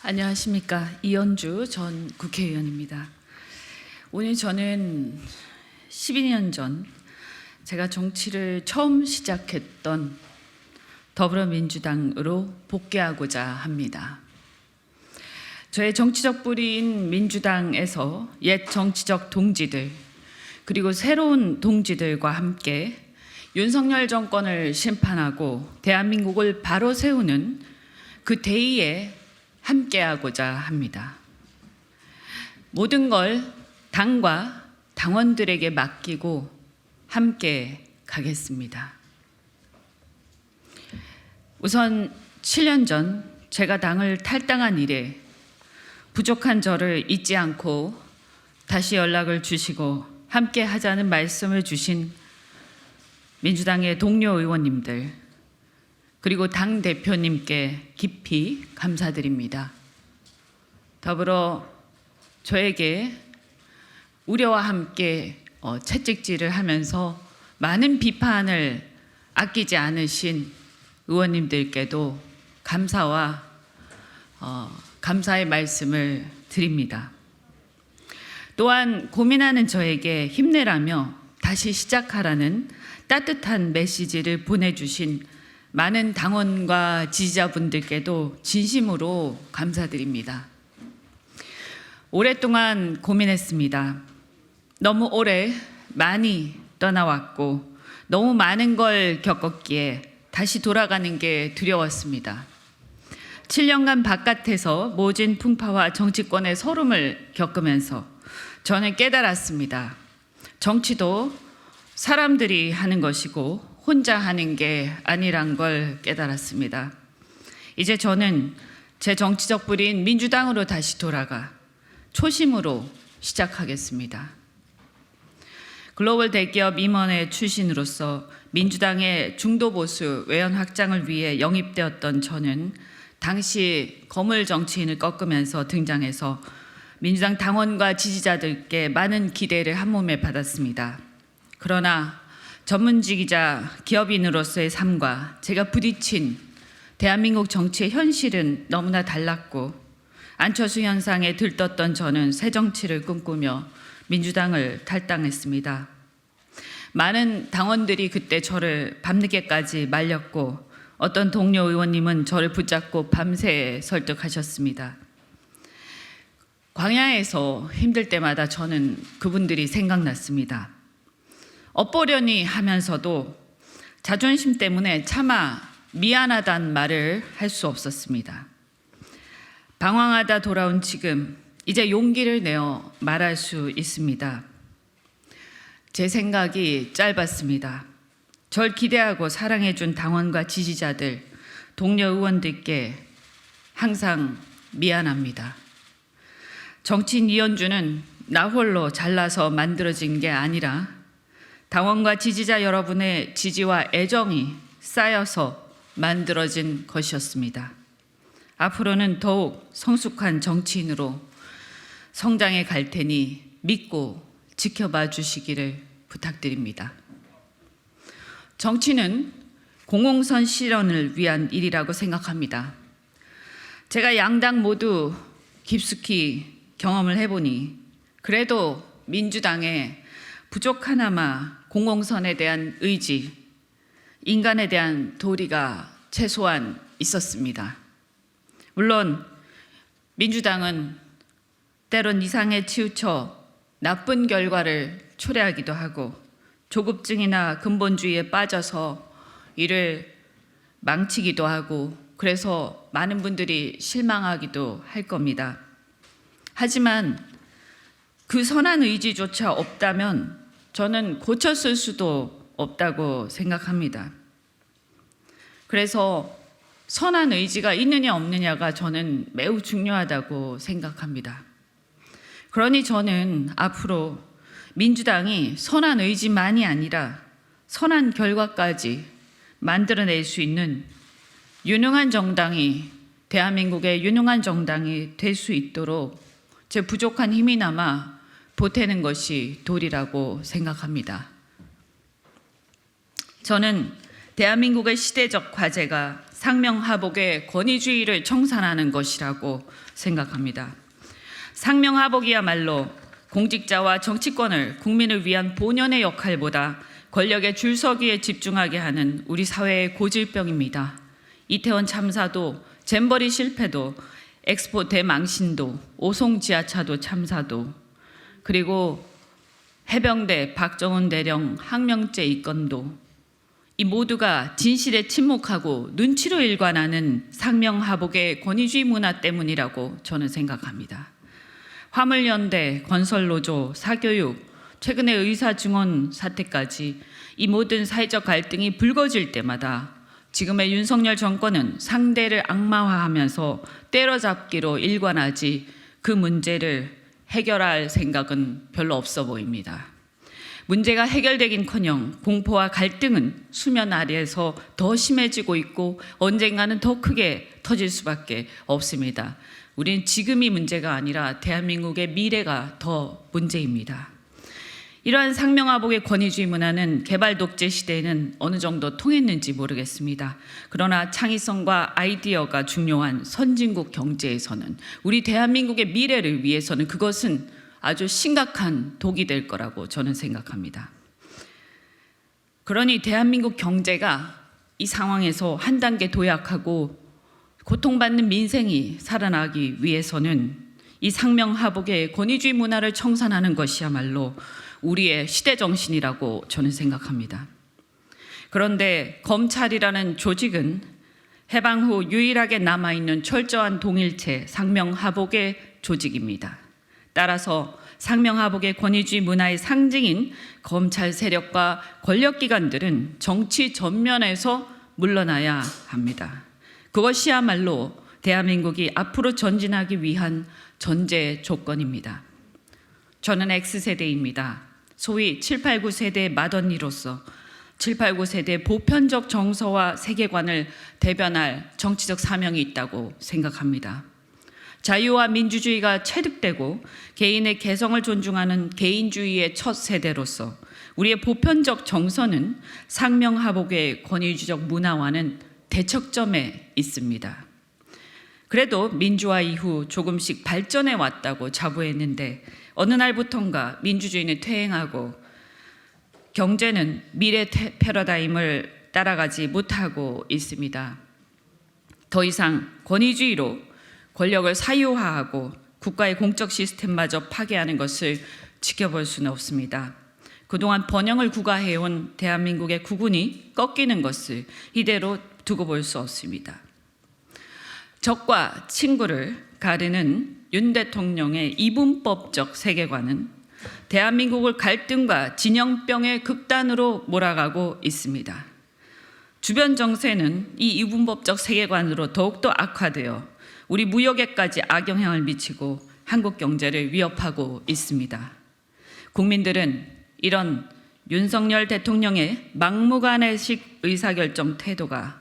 안녕하십니까. 이현주 전 국회의원입니다. 오늘 저는 12년 전 제가 정치를 처음 시작했던 더불어민주당으로 복귀하고자 합니다. 저의 정치적 뿌리인 민주당에서 옛 정치적 동지들 그리고 새로운 동지들과 함께 윤석열 정권을 심판하고 대한민국을 바로 세우는 그 대의에 함께하고자 합니다. 모든 걸 당과 당원들에게 맡기고 함께 가겠습니다. 우선 7년 전 제가 당을 탈당한 이래 부족한 저를 잊지 않고 다시 연락을 주시고 함께 하자는 말씀을 주신 민주당의 동료 의원님들 그리고 당 대표님께 깊이 감사드립니다. 더불어 저에게 우려와 함께 채찍질을 하면서 많은 비판을 아끼지 않으신 의원님들께도 감사와 감사의 말씀을 드립니다. 또한 고민하는 저에게 힘내라며 다시 시작하라는 따뜻한 메시지를 보내주신 많은 당원과 지지자분들께도 진심으로 감사드립니다. 오랫동안 고민했습니다. 너무 오래 많이 떠나왔고 너무 많은 걸 겪었기에 다시 돌아가는 게 두려웠습니다. 7년간 바깥에서 모진 풍파와 정치권의 서름을 겪으면서 저는 깨달았습니다. 정치도 사람들이 하는 것이고 혼자 하는 게 아니란 걸 깨달았습니다. 이제 저는 제 정치적 뿌리인 민주당으로 다시 돌아가 초심으로 시작하겠습니다. 글로벌 대기업 임원회 출신으로서 민주당의 중도보수 외연 확장을 위해 영입되었던 저는 당시 거물 정치인을 꺾으면서 등장해서 민주당 당원과 지지자들께 많은 기대를 한몸에 받았습니다. 그러나 전문직이자 기업인으로서의 삶과 제가 부딪힌 대한민국 정치의 현실은 너무나 달랐고 안철수 현상에 들떴던 저는 새 정치를 꿈꾸며 민주당을 탈당했습니다. 많은 당원들이 그때 저를 밤늦게까지 말렸고 어떤 동료 의원님은 저를 붙잡고 밤새 설득하셨습니다. 광야에서 힘들 때마다 저는 그분들이 생각났습니다. 엇보려니 하면서도 자존심 때문에 차마 미안하다는 말을 할 수 없었습니다. 방황하다 돌아온 지금 이제 용기를 내어 말할 수 있습니다. 제 생각이 짧았습니다. 절 기대하고 사랑해준 당원과 지지자들, 동료 의원들께 항상 미안합니다. 정치인 이현주는 나 홀로 잘나서 만들어진 게 아니라 당원과 지지자 여러분의 지지와 애정이 쌓여서 만들어진 것이었습니다. 앞으로는 더욱 성숙한 정치인으로 성장해 갈 테니 믿고 지켜봐 주시기를 부탁드립니다. 정치는 공공선 실현을 위한 일이라고 생각합니다. 제가 양당 모두 깊숙이 경험을 해보니 그래도 민주당에 부족하나마 공공선에 대한 의지, 인간에 대한 도리가 최소한 있었습니다. 물론 민주당은 때론 이상에 치우쳐 나쁜 결과를 초래하기도 하고 조급증이나 근본주의에 빠져서 이를 망치기도 하고 그래서 많은 분들이 실망하기도 할 겁니다. 하지만 그 선한 의지조차 없다면 저는 고쳤을 수도 없다고 생각합니다. 그래서 선한 의지가 있느냐 없느냐가 저는 매우 중요하다고 생각합니다. 그러니 저는 앞으로 민주당이 선한 의지만이 아니라 선한 결과까지 만들어낼 수 있는 유능한 정당이 대한민국의 유능한 정당이 될 수 있도록 제 부족한 힘이나마 보태는 것이 도리라고 생각합니다. 저는 대한민국의 시대적 과제가 상명하복의 권위주의를 청산하는 것이라고 생각합니다. 상명하복이야말로 공직자와 정치권을 국민을 위한 본연의 역할보다 권력의 줄서기에 집중하게 하는 우리 사회의 고질병입니다. 이태원 참사도, 잼버리 실패도, 엑스포 대망신도, 오송 지하차도 참사도, 그리고 해병대 박정훈 대령 항명죄 입건도, 이 모두가 진실에 침묵하고 눈치로 일관하는 상명하복의 권위주의 문화 때문이라고 저는 생각합니다. 화물연대, 건설노조, 사교육, 최근의 의사증언 사태까지 이 모든 사회적 갈등이 불거질 때마다 지금의 윤석열 정권은 상대를 악마화하면서 때려잡기로 일관하지 그 문제를 해결할 생각은 별로 없어 보입니다. 문제가 해결되긴커녕 공포와 갈등은 수면 아래에서 더 심해지고 있고 언젠가는 더 크게 터질 수밖에 없습니다. 우리는 지금이 문제가 아니라 대한민국의 미래가 더 문제입니다. 이러한 상명하복의 권위주의 문화는 개발 독재 시대에는 어느 정도 통했는지 모르겠습니다. 그러나 창의성과 아이디어가 중요한 선진국 경제에서는, 우리 대한민국의 미래를 위해서는 그것은 아주 심각한 독이 될 거라고 저는 생각합니다. 그러니 대한민국 경제가 이 상황에서 한 단계 도약하고 고통받는 민생이 살아나기 위해서는 이 상명하복의 권위주의 문화를 청산하는 것이야말로 우리의 시대 정신이라고 저는 생각합니다. 그런데 검찰이라는 조직은 해방 후 유일하게 남아있는 철저한 동일체 상명하복의 조직입니다. 따라서 상명하복의 권위주의 문화의 상징인 검찰 세력과 권력기관들은 정치 전면에서 물러나야 합니다. 그것이야말로 대한민국이 앞으로 전진하기 위한 전제 조건입니다. 저는 X세대입니다. 소위 789 세대의 맏언니로서 789 세대의 보편적 정서와 세계관을 대변할 정치적 사명이 있다고 생각합니다. 자유와 민주주의가 체득되고 개인의 개성을 존중하는 개인주의의 첫 세대로서 우리의 보편적 정서는 상명하복의 권위주의적 문화와는 대척점에 있습니다. 그래도 민주화 이후 조금씩 발전해 왔다고 자부했는데 어느 날부턴가 민주주의는 퇴행하고 경제는 미래 패러다임을 따라가지 못하고 있습니다. 더 이상 권위주의로 권력을 사유화하고 국가의 공적 시스템마저 파괴하는 것을 지켜볼 수는 없습니다. 그동안 번영을 구가해온 대한민국의 국운이 꺾이는 것을 이대로 두고 볼 수 없습니다. 적과 친구를 가르는 윤 대통령의 이분법적 세계관은 대한민국을 갈등과 진영병의 극단으로 몰아가고 있습니다. 주변 정세는 이 이분법적 세계관으로 더욱더 악화되어 우리 무역에까지 악영향을 미치고 한국 경제를 위협하고 있습니다. 국민들은 이런 윤석열 대통령의 막무가내식 의사결정 태도가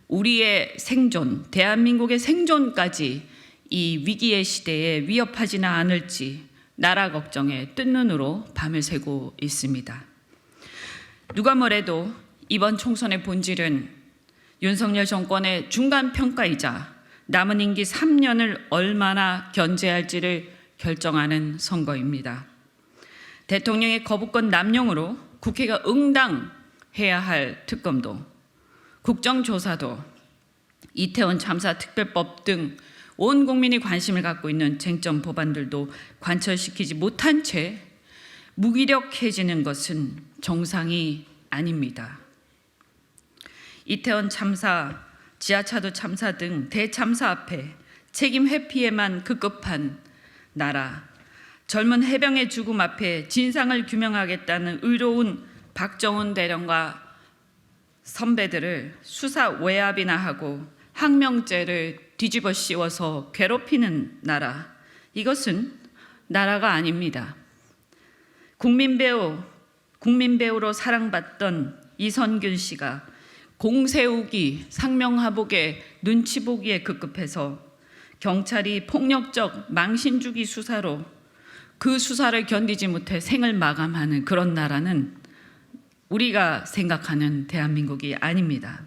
우리의 생존, 대한민국의 생존까지 이 위기의 시대에 위협하지는 않을지 나라 걱정에 뜬 눈으로 밤을 새고 있습니다. 누가 뭐래도 이번 총선의 본질은 윤석열 정권의 중간 평가이자 남은 임기 3년을 얼마나 견제할지를 결정하는 선거입니다. 대통령의 거부권 남용으로 국회가 응당해야 할 특검도, 국정조사도, 이태원 참사 특별법 등 온 국민이 관심을 갖고 있는 쟁점 법안들도 관철시키지 못한 채 무기력해지는 것은 정상이 아닙니다. 이태원 참사, 지하차도 참사 등 대참사 앞에 책임 회피에만 급급한 나라, 젊은 해병의 죽음 앞에 진상을 규명하겠다는 의로운 박정훈 대령과 선배들을 수사 외압이나 하고 항명죄를 뒤집어 씌워서 괴롭히는 나라, 이것은 나라가 아닙니다. 국민배우로 사랑받던 이선균 씨가 공세우기, 상명하복의 눈치 보기에 급급해서 경찰이 폭력적 망신주기 수사로 그 수사를 견디지 못해 생을 마감하는 그런 나라는 우리가 생각하는 대한민국이 아닙니다.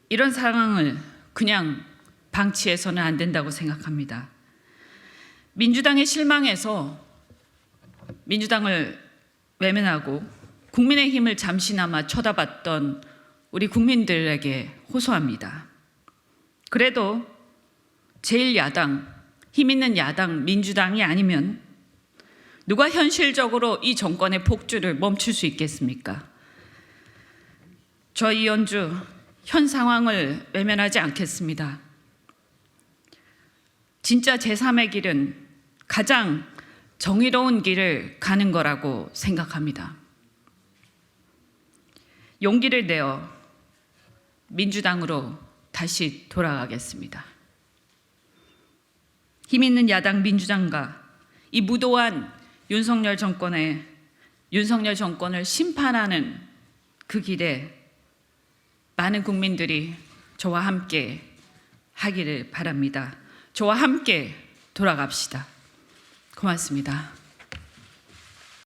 이런 상황을 그냥 방치해서는 안 된다고 생각합니다. 민주당의 실망에서 민주당을 외면하고 국민의힘을 잠시나마 쳐다봤던 우리 국민들에게 호소합니다. 그래도 제1야당, 힘있는 야당 민주당이 아니면 누가 현실적으로 이 정권의 폭주를 멈출 수 있겠습니까? 저 이현주 현 상황을 외면하지 않겠습니다. 진짜 제3의 길은 가장 정의로운 길을 가는 거라고 생각합니다. 용기를 내어 민주당으로 다시 돌아가겠습니다. 힘 있는 야당 민주당과 이 무도한 윤석열 정권을 심판하는 그 길에 많은 국민들이 저와 함께 하기를 바랍니다. 저와 함께 돌아갑시다. 고맙습니다.